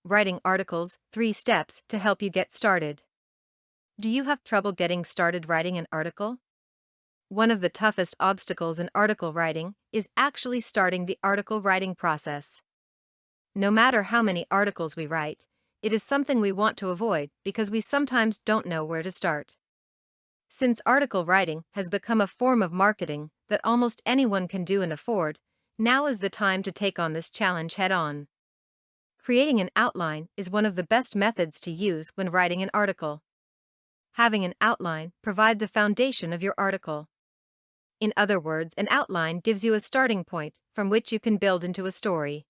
Writing articles, 3 steps to help you get started. Do you have trouble getting started writing an article? One of the toughest obstacles in article writing is actually starting the article writing process. No matter how many articles we write, it is something we want to avoid because we sometimes don't know where to start. Since article writing has become a form of marketing that almost anyone can do and afford, now is the time to take on this challenge head-on. Creating an outline is one of the best methods to use when writing an article. Having an outline provides a foundation of your article. In other words, an outline gives you a starting point from which you can build into a story.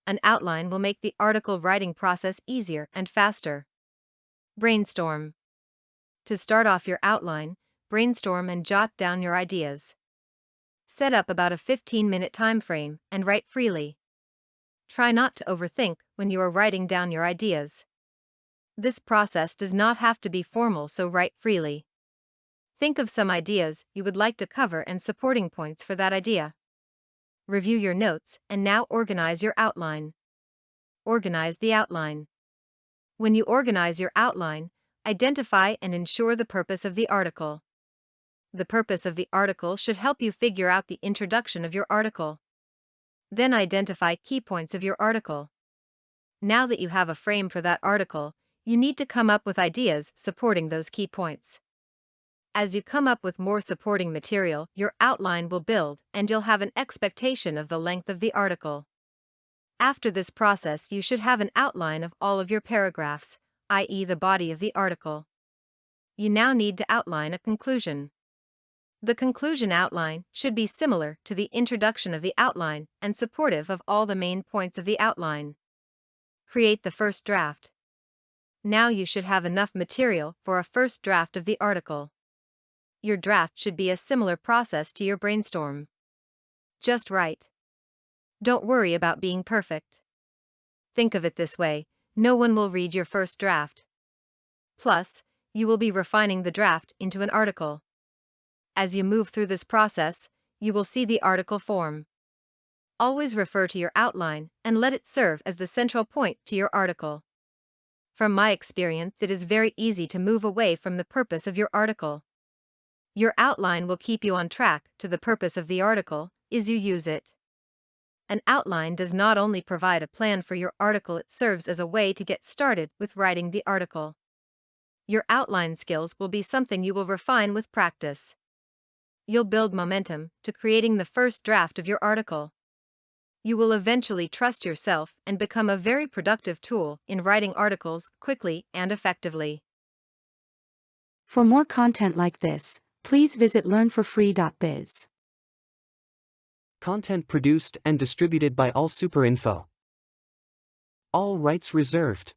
An outline will make the article writing process easier and faster. Brainstorm. To start off your outline, brainstorm and jot down your ideas. Set up about a 15-minute time frame and write freely. Try not to overthink when you are writing down your ideas. This process does not have to be formal, so write freely. Think of some ideas you would like to cover and supporting points for that idea. Review your notes and now organize your outline. Organize the outline. When you organize your outline, identify and ensure the purpose of the article. The purpose of the article should help you figure out the introduction of your article. Then identify key points of your article. Now that you have a frame for that article, you need to come up with ideas supporting those key points. As you come up with more supporting material, your outline will build and you'll have an expectation of the length of the article. After this process, you should have an outline of all of your paragraphs, i.e., the body of the article. You now need to outline a conclusion. The conclusion outline should be similar to the introduction of the outline and supportive of all the main points of the outline. Create the first draft. Now you should have enough material for a first draft of the article. Your draft should be a similar process to your brainstorm. Just write. Don't worry about being perfect. Think of it this way: no one will read your first draft. Plus, you will be refining the draft into an article. As you move through this process, you will see the article form. Always refer to your outline and let it serve as the central point to your article. From my experience, it is very easy to move away from the purpose of your article. Your outline will keep you on track to the purpose of the article as you use it. An outline does not only provide a plan for your article, it serves as a way to get started with writing the article. Your outline skills will be something you will refine with practice. You'll build momentum to creating the first draft of your article. You will eventually trust yourself and become a very productive tool in writing articles quickly and effectively. For more content like this, please visit learnforfree.biz. Content produced and distributed by AllSuperInfo. All rights reserved.